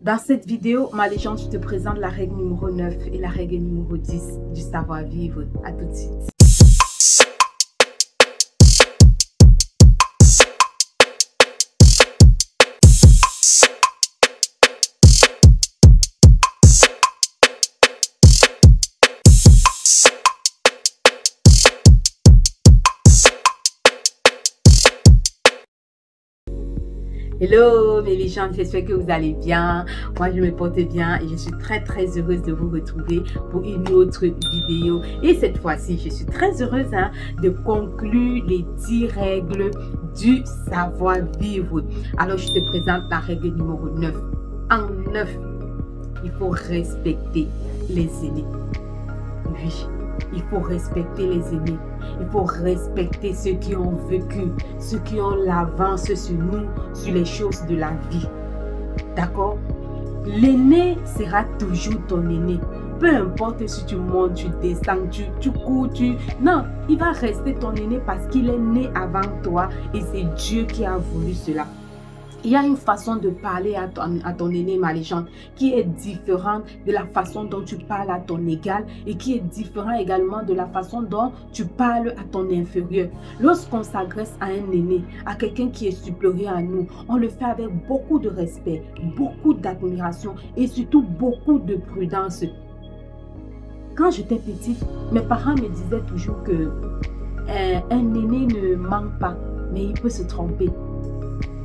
Dans cette vidéo, ma légende, je te présente la règle numéro 9 et la règle numéro 10 du savoir-vivre. À tout de suite. Hello mes légendes, j'espère que vous allez bien. Moi je me porte bien et je suis très heureuse de vous retrouver pour une autre vidéo. Et cette fois-ci, je suis très heureuse de conclure les 10 règles du savoir-vivre. Alors je te présente la règle numéro 9. En 9, il faut respecter les aînés. Oui, il faut respecter les aînés. Il faut respecter ceux qui ont vécu, ceux qui ont l'avance sur nous, sur les choses de la vie. D'accord? L'aîné sera toujours ton aîné. Peu importe si tu montes, tu descends, tu cours, Non, il va rester ton aîné parce qu'il est né avant toi et c'est Dieu qui a voulu cela. Il y a une façon de parler à ton aîné, ma légende, qui est différente de la façon dont tu parles à ton égal et qui est différent également de la façon dont tu parles à ton inférieur. Lorsqu'on s'adresse à un aîné, à quelqu'un qui est supérieur à nous, on le fait avec beaucoup de respect, beaucoup d'admiration et surtout beaucoup de prudence. Quand j'étais petite, mes parents me disaient toujours que un aîné ne ment pas, mais il peut se tromper.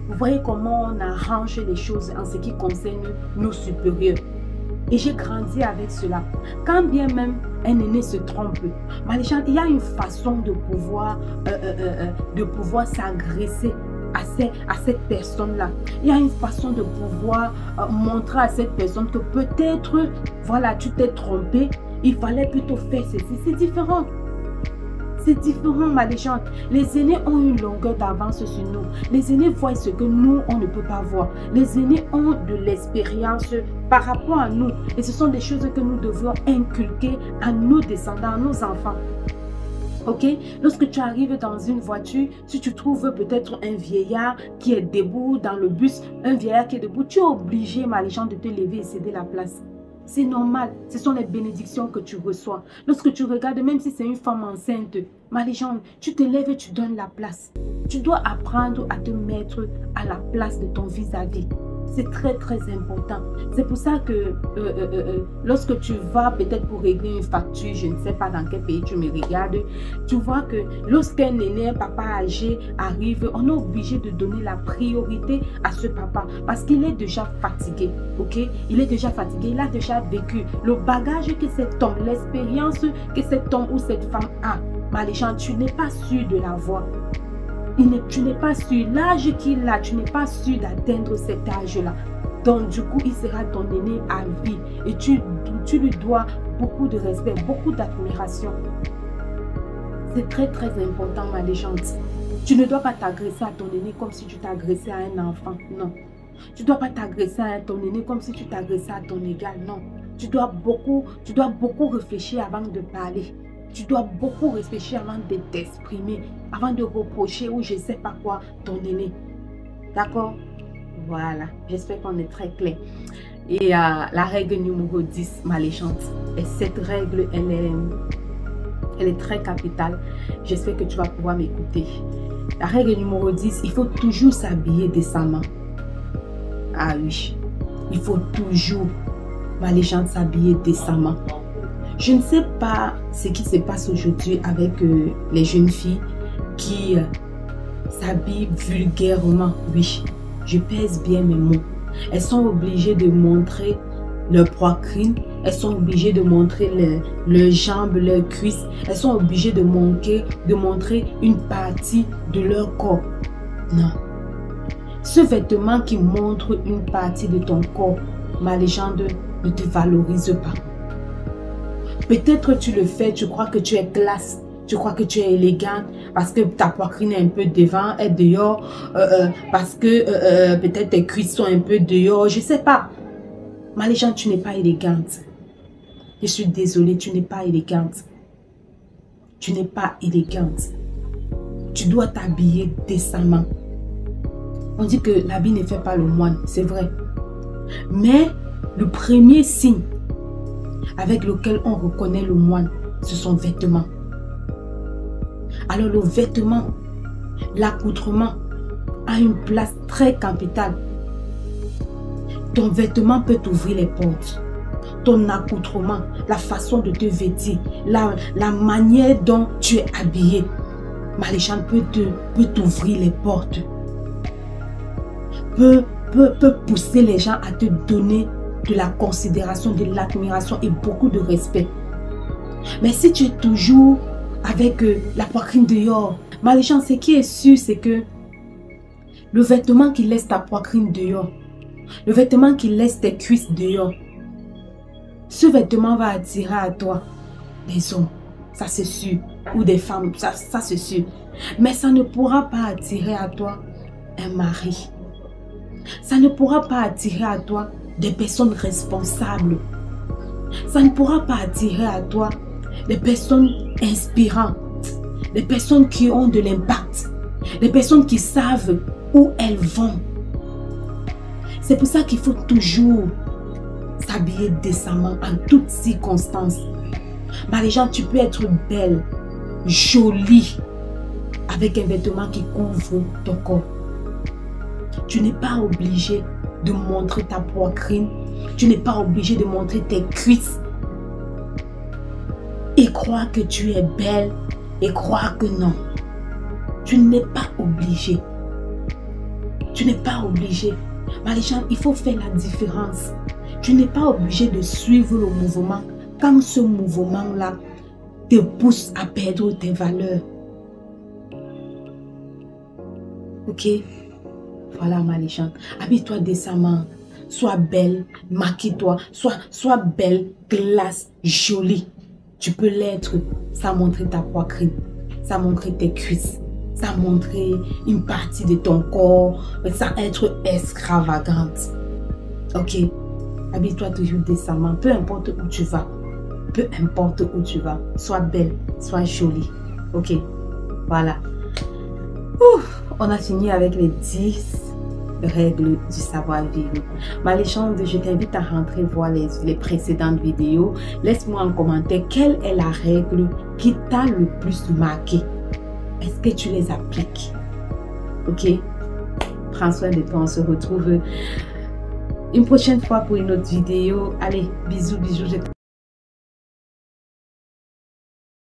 Vous voyez comment on arrange les choses en ce qui concerne nos supérieurs. Et j'ai grandi avec cela. Quand bien même un aîné se trompe, il y a une façon de pouvoir s'agresser à cette personne-là. Il y a une façon de pouvoir montrer à cette personne que peut-être, voilà, tu t'es trompé, il fallait plutôt faire ceci. C'est différent. C'est différent, ma légende. Les aînés ont une longueur d'avance sur nous. Les aînés voient ce que nous, on ne peut pas voir. Les aînés ont de l'expérience par rapport à nous. Et ce sont des choses que nous devons inculquer à nos descendants, à nos enfants. Ok? Lorsque tu arrives dans une voiture, si tu trouves peut-être un vieillard qui est debout dans le bus, un vieillard qui est debout, tu es obligé, ma légende, de te lever et céder la place. C'est normal, ce sont les bénédictions que tu reçois. Lorsque tu regardes, même si c'est une femme enceinte, ma légende, tu te lèves et tu donnes la place. Tu dois apprendre à te mettre à la place de ton vis-à-vis. C'est très important. C'est pour ça que lorsque tu vas peut-être pour régler une facture, je ne sais pas dans quel pays tu me regardes, tu vois que lorsqu'un aîné, un papa âgé arrive, on est obligé de donner la priorité à ce papa parce qu'il est déjà fatigué. Ok? Il est déjà fatigué, il a déjà vécu le bagage que cet homme, l'expérience que cet homme ou cette femme a. Ma légende, tu n'es pas sûr de l'avoir. Tu n'es pas sûr, l'âge qu'il a, tu n'es pas sûr d'atteindre cet âge-là. Donc du coup, il sera ton aîné à vie. Et tu lui dois beaucoup de respect, beaucoup d'admiration. C'est très important, ma légende. Tu ne dois pas t'agresser à ton aîné comme si tu t'agressais à un enfant, non. Tu ne dois pas t'agresser à ton aîné comme si tu t'agressais à ton égal, non. Tu dois beaucoup réfléchir avant de parler. Tu dois beaucoup réfléchir avant de t'exprimer, avant de reprocher ou je ne sais pas quoi ton aîné. D'accord? Voilà, j'espère qu'on est très clair. Et la règle numéro 10, ma légende. Et cette règle, elle est très capitale. J'espère que tu vas pouvoir m'écouter. La règle numéro 10, il faut toujours s'habiller décemment. Ah oui, il faut toujours, ma légende, s'habiller décemment. Je ne sais pas ce qui se passe aujourd'hui avec les jeunes filles qui s'habillent vulgairement. Oui, je pèse bien mes mots. Elles sont obligées de montrer leur poitrine. Elles sont obligées de montrer leurs jambes, leurs cuisses. Elles sont obligées de montrer une partie de leur corps. Non. Ce vêtement qui montre une partie de ton corps, ma légende, ne te valorise pas. Peut-être tu le fais, tu crois que tu es classe, tu crois que tu es élégante parce que ta poitrine est un peu devant et dehors, parce que peut-être tes cuisses sont un peu dehors, je ne sais pas. Ma légende, tu n'es pas élégante. Je suis désolée, tu n'es pas élégante. Tu n'es pas élégante. Tu dois t'habiller décemment. On dit que l'habit ne fait pas le moine, c'est vrai. Mais le premier signe avec lequel on reconnaît le moine, c'est son vêtement. Alors le vêtement, l'accoutrement a une place très capitale. Ton vêtement peut t'ouvrir les portes. Ton accoutrement, la façon de te vêtir, la manière dont tu es habillé, Maléchante, peut t'ouvrir les portes. Peut pousser les gens à te donner de la considération, de l'admiration et beaucoup de respect. Mais si tu es toujours avec la poitrine dehors, Maléchante, ce qui est sûr, c'est que le vêtement qui laisse ta poitrine dehors, le vêtement qui laisse tes cuisses dehors, ce vêtement va attirer à toi des hommes, ça c'est sûr, ou des femmes, ça c'est sûr. Mais ça ne pourra pas attirer à toi un mari. Ça ne pourra pas attirer à toi des personnes responsables. Ça ne pourra pas attirer à toi des personnes inspirantes, des personnes qui ont de l'impact, des personnes qui savent où elles vont. C'est pour ça qu'il faut toujours s'habiller décemment en toutes circonstances. Maléchante, tu peux être belle, jolie, avec un vêtement qui couvre ton corps. Tu n'es pas obligé de montrer ta poitrine. Tu n'es pas obligé de montrer tes cuisses. Et croire que tu es belle et croire que non. Tu n'es pas obligé. Tu n'es pas obligé. Maléchante, il faut faire la différence. Tu n'es pas obligé de suivre le mouvement quand ce mouvement-là te pousse à perdre tes valeurs. Ok? Voilà, Maléchante. Habille-toi décemment. Sois belle, maquille-toi. Sois belle, classe, jolie. Tu peux l'être sans montrer ta poitrine, sans montrer tes cuisses, sans montrer une partie de ton corps, sans être extravagante. Ok? Habille-toi toujours décemment, peu importe où tu vas. Peu importe où tu vas. Sois belle, sois jolie. Ok? Voilà. Ouf, on a fini avec les 10 règles du savoir-vivre. Maléchante, je t'invite à rentrer voir les précédentes vidéos. Laisse-moi en commentaire quelle est la règle qui t'a le plus marqué. Est-ce que tu les appliques? Ok? Prends soin de toi. On se retrouve une prochaine fois pour une autre vidéo. Allez, bisous, bisous.